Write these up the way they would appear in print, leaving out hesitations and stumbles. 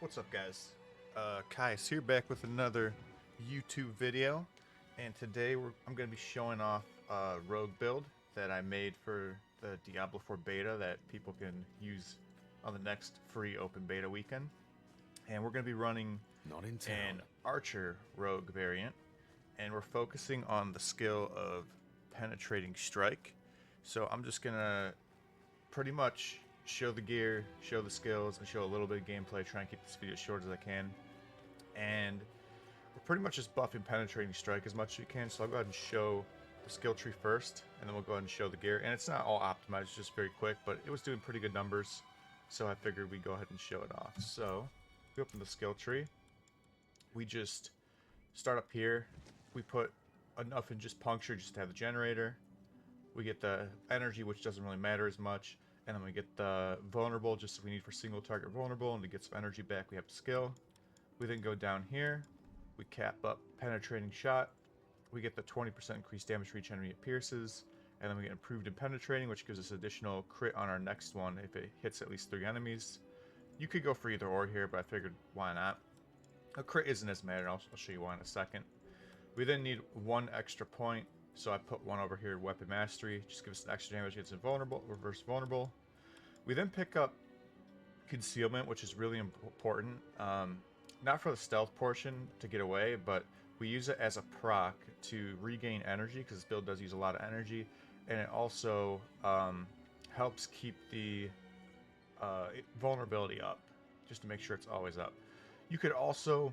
What's up, guys? Kai's here back with another YouTube video, and today I'm going to be showing off a rogue build that I made for the Diablo 4 beta that people can use on the next free open beta weekend. And we're going to be running Not in an town. archer rogue variant, and we're focusing on the skill of penetrating strike. So I'm just going to pretty much show the gear, show the skills, and show a little bit of gameplay, try and keep this video as short as I can. And we're pretty much just buffing penetrating strike as much as we can, so I'll go ahead and show the skill tree first, and then we'll go ahead and show the gear. And it's not all optimized, it's just very quick, but it was doing pretty good numbers, so I figured we'd go ahead and show it off. So, we open the skill tree. We just start up here. We put enough in just puncture just to have the generator. We get the energy, which doesn't really matter as much. And then we get the vulnerable, just if we need for single target vulnerable, and to get some energy back, we have skill. We then go down here, we cap up penetrating shot, we get the 20% increased damage for each enemy it pierces, and then we get improved in penetrating, which gives us additional crit on our next one if it hits at least 3 enemies. You could go for either or here, but I figured why not. A crit isn't as matter, I'll show you why in a second. We then need 1 extra point, so I put 1 over here, Weapon Mastery, just gives us extra damage against invulnerable, reverse vulnerable. We then pick up Concealment, which is really important. Not for the stealth portion to get away, but we use it as a proc to regain energy, because this build does use a lot of energy, and it also helps keep the vulnerability up, just to make sure it's always up. You could also,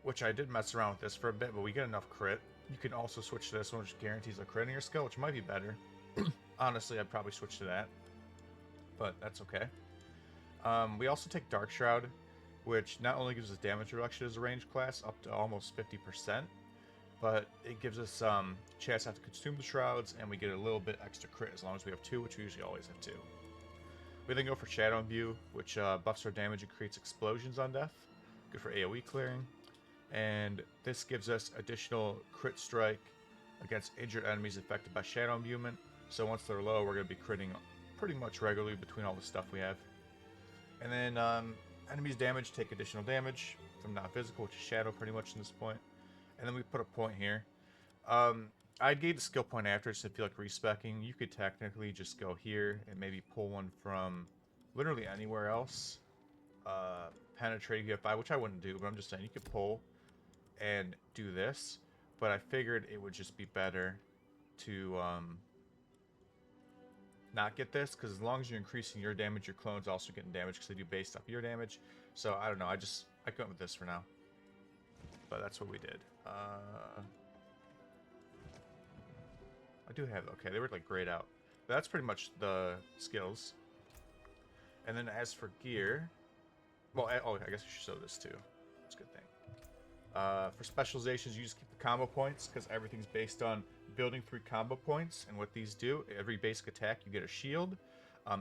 which I did mess around with this for a bit, but we get enough crit. You can also switch to this one, which guarantees a crit in your skill, which might be better. Honestly, I'd probably switch to that, but that's okay. We also take Dark Shroud, which not only gives us damage reduction as a ranged class, up to almost 50%, but it gives us chance not to consume the shrouds, and we get a little bit extra crit as long as we have 2, which we usually always have 2. We then go for Shadow Imbue, which buffs our damage and creates explosions on death. Good for AoE clearing. And this gives us additional crit strike against injured enemies affected by Shadow Imbuement. So once they're low, we're going to be critting pretty much regularly between all the stuff we have. And then enemies damaged take additional damage from not physical, which is shadow pretty much in this point. And then we put a point here. I'd gave the skill point after, so I feel like respecking. You could technically just go here and maybe pull one from literally anywhere else. Penetrating you have 5, which I wouldn't do, but I'm just saying you could pull and do this. But I figured it would just be better to not get this, because as long as you're increasing your damage, your clone's also getting damage because they do based off your damage. So I don't know, I went with this for now, but that's what we did. I do have, okay, they were like grayed out, but that's pretty much the skills. And then as for gear, well, oh, I guess I should show this too. That's a good thing. For specializations, you just keep the combo points, because everything's based on building 3 combo points. And what these do, every basic attack you get a shield.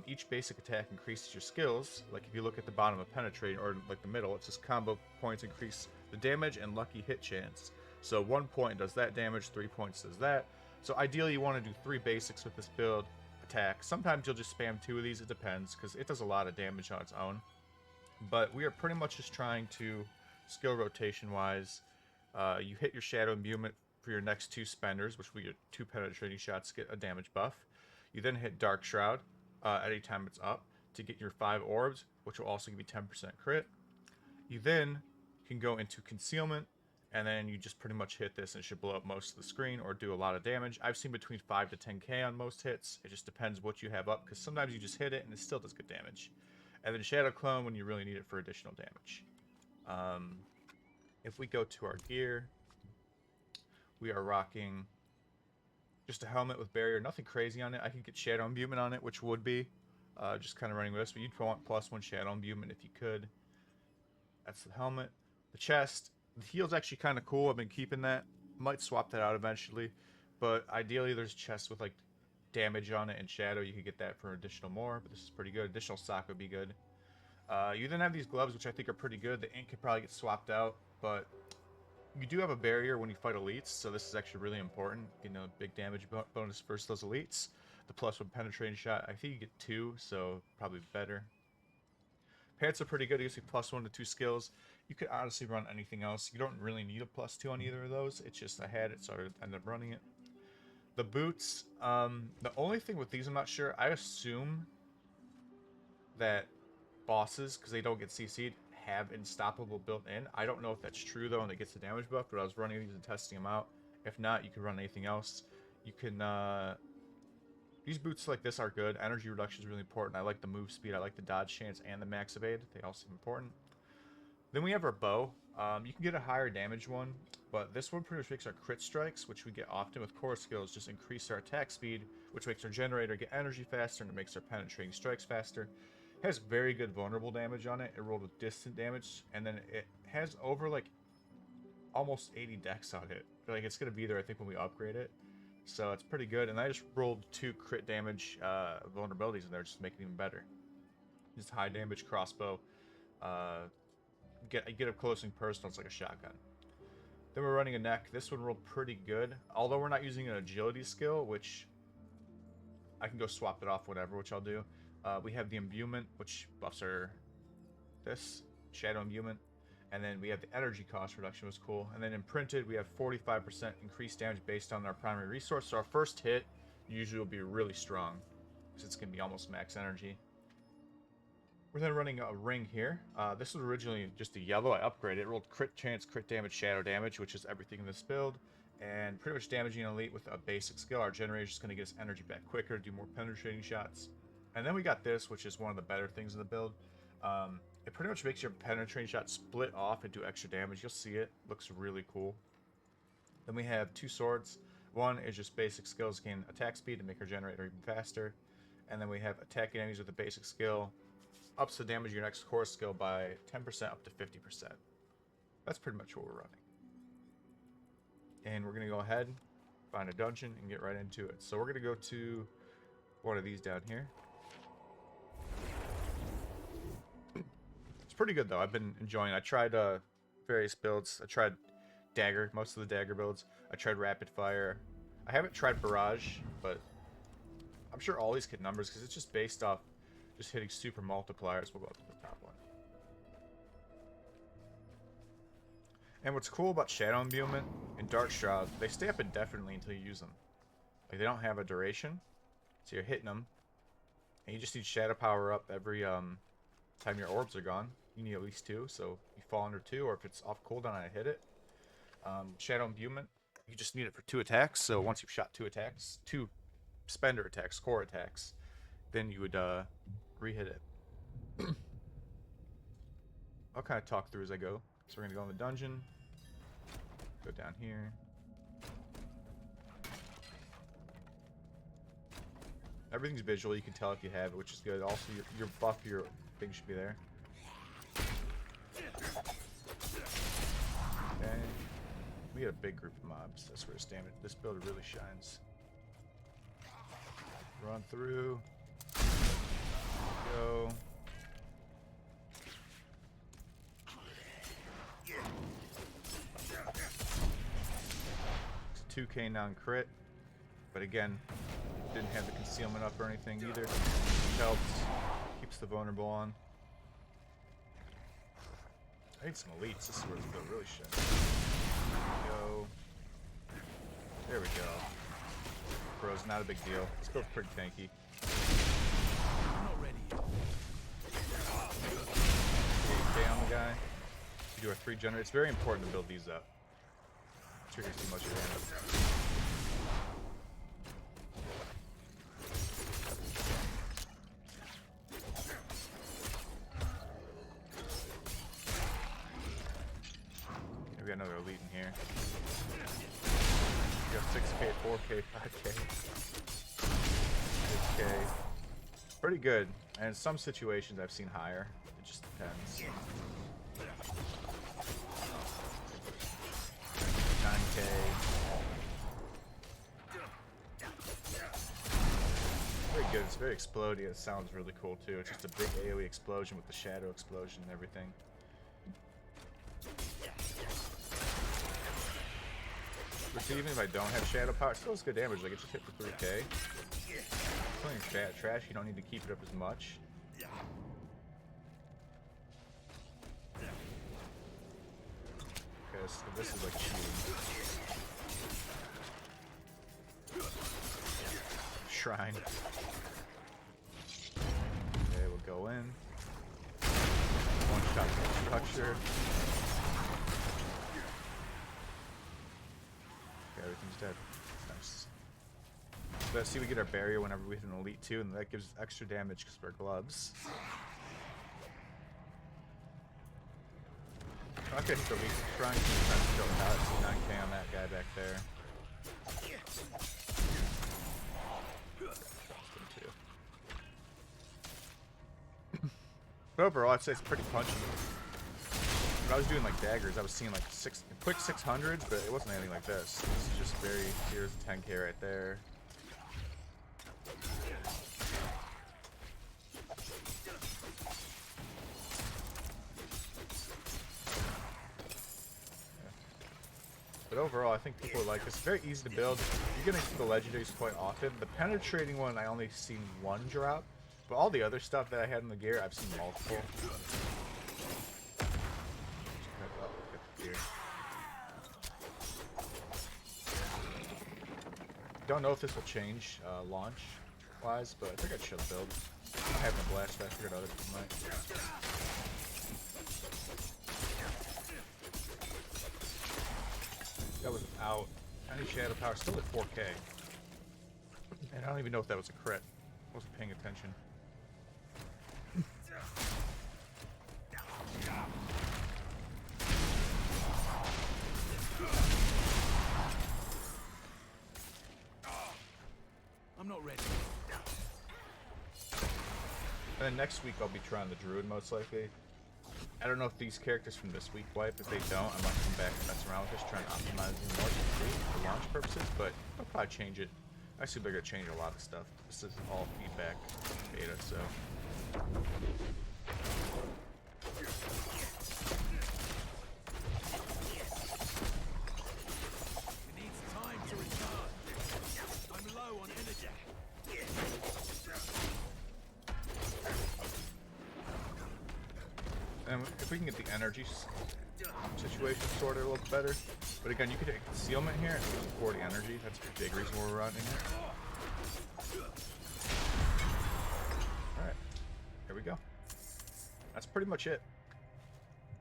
Each basic attack increases your skills. Like if you look at the bottom of penetrating, or like the middle, it says combo points increase the damage and lucky hit chance. So 1 point does that damage, 3 points does that. So ideally you want to do 3 basics with this build attack. Sometimes you'll just spam 2 of these, it depends, because it does a lot of damage on its own. But we are pretty much just trying to, skill rotation wise, you hit your Shadow Imbuement for your next 2 spenders, which will get 2 penetrating shots, get a damage buff. You then hit Dark Shroud anytime it's up to get your 5 orbs, which will also give you 10% crit. You then can go into Concealment, and then you just pretty much hit this and it should blow up most of the screen or do a lot of damage. I've seen between 5 to 10k on most hits. It just depends what you have up, because sometimes you just hit it and it still does good damage. And then Shadow Clone when you really need it for additional damage. If we go to our gear, we are rocking just a helmet with barrier, nothing crazy on it. I could get Shadow Imbuement on it, which would be just kind of running with this, but you'd want +1 Shadow Imbuement if you could. That's the helmet. The chest, the heel's actually kind of cool. I've been keeping that. Might swap that out eventually, but ideally there's chests with like damage on it and shadow. You could get that for additional more, but this is pretty good. Additional sock would be good. You then have these gloves, which I think are pretty good. The ink could probably get swapped out, but you do have a barrier when you fight elites, so this is actually really important. You know, big damage bonus versus those elites. The +1 penetrating shot, I think you get 2, so probably better. Pants are pretty good. It gives you +1 to 2 skills. You could honestly run anything else. You don't really need a +2 on either of those. It's just I had it, so I ended up running it. The boots, the only thing with these I'm not sure, I assume that bosses, because they don't get CC'd, have Unstoppable built in. I don't know if that's true though, and it gets the damage buff, but I was running these and testing them out. If not, you can run anything else. You can, these boots like this are good. Energy reduction is really important. I like the move speed, I like the dodge chance, and the max evade. They all seem important. Then we have our bow. You can get a higher damage one, but this one pretty much makes our crit strikes, which we get often with core skills, just increase our attack speed, which makes our generator get energy faster, and it makes our penetrating strikes faster. It has very good vulnerable damage on it. It rolled with distant damage, and then it has over like almost 80 dex on it. Like it's gonna be there, I think, when we upgrade it. So it's pretty good. And I just rolled 2 crit damage vulnerabilities in there, just to make it even better. Just high damage crossbow. Get up close and personal. It's like a shotgun. Then we're running a neck. This one rolled pretty good, although we're not using an agility skill, which I can go swap it off, whatever, which I'll do. We have the imbuement, which buffs our this shadow imbuement, and then we have the energy cost reduction, was cool. And then imprinted, we have 45% increased damage based on our primary resource. So our first hit usually will be really strong, because it's gonna be almost max energy. We're then running a ring here. This was originally just a yellow. I upgraded it. Rolled crit chance, crit damage, shadow damage, which is everything in this build. And pretty much damaging an elite with a basic skill. Our generator is just going to get us energy back quicker, do more penetrating shots. And then we got this, which is one of the better things in the build. It pretty much makes your penetrating shot split off and do extra damage. You'll see it. Looks really cool. Then we have 2 swords. One is just basic skills, gain attack speed to make our generator even faster. And then we have attacking enemies with a basic skill. Ups the damage of your next core skill by 10% up to 50%. That's pretty much what we're running. And we're going to go ahead, find a dungeon, and get right into it. So we're going to go to one of these down here. It's pretty good, though. I've been enjoying it. I tried various builds. I tried dagger, most of the dagger builds. I tried rapid fire. I haven't tried barrage, but I'm sure all these hit numbers because it's just based off just hitting super multipliers. We'll go up to the top one. And what's cool about Shadow Imbuement and Dark Shroud, they stay up indefinitely until you use them. Like, they don't have a duration, so you're hitting them. And you just need Shadow Power up every time your orbs are gone. You need at least 2, so you fall under 2, or if it's off cooldown and I hit it. Shadow Imbuement, you just need it for 2 attacks, so once you've shot 2 attacks, 2 spender attacks, core attacks, then you would re-hit it. I'll kind of talk through as I go. So we're going to go in the dungeon, go down here. Everything's visual, you can tell if you have it, which is good. Also, your buff, your thing should be there. Okay. We had a big group of mobs. That's where this build really shines. Run through. Go. It's a 2k non-crit, but again, didn't have the concealment up or anything either. Helps, keeps the vulnerable on. I need some elites. This is where this build really shines. Go. There we go. Bro's not a big deal. This build's pretty tanky. On the guy. You do our 3 generators. It's very important to build these up. Triggers too much damage. We got another elite in here. We got 6k, 4k, 5k, 6k. Pretty good. And in some situations I've seen higher. It just depends. 9k. Very good. It's very explodey. It sounds really cool too. It's just a big AoE explosion with the shadow explosion and everything. But see, even if I don't have shadow power, it still has good damage. Like, it just hit for 3k. Playing trash, you don't need to keep it up as much. This is like cheating. Shrine. Okay, we'll go in. One shot structure. Okay, everything's dead. Nice. Let's see, we get our barrier whenever we hit an elite 2, and that gives extra damage because we're gloves. Okay, so we shrine trying to kill out. It's 9k on that guy back there. But overall, I'd say it's pretty punchy. When I was doing like daggers, I was seeing like quick 600s, but it wasn't anything like this. This is just very, here's a 10k right there. But overall, I think people like this. It's very easy to build. You're gonna see the legendaries quite often. The penetrating one, I only seen one drop. But all the other stuff that I had in the gear, I've seen multiple. Don't know if this will change launch-wise, but I think I should build. I have no blast, but I figured other people might. That was out. Any shadow power, still at 4k. And I don't even know if that was a crit. I wasn't paying attention. I'm not ready. And then next week I'll be trying the druid most likely. I don't know if these characters from this week wipe. If they don't, I might come back and mess around with this, trying to optimize them more for launch purposes, but I'll probably change it. I assume they're going to change a lot of stuff. This is all feedback beta, so. It needs time to recharge. I'm low on energy. And if we can get the energy situation sorted a little better. But again, you could take concealment here and 40 energy. That's a big reason we're running it. Alright. Here we go. That's pretty much it.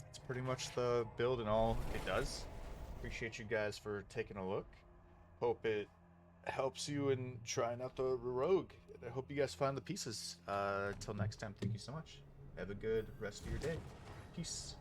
It's pretty much the build and all it does. Appreciate you guys for taking a look. Hope it helps you in trying out the rogue. I hope you guys find the pieces. Until next time, thank you so much. Have a good rest of your day. Peace.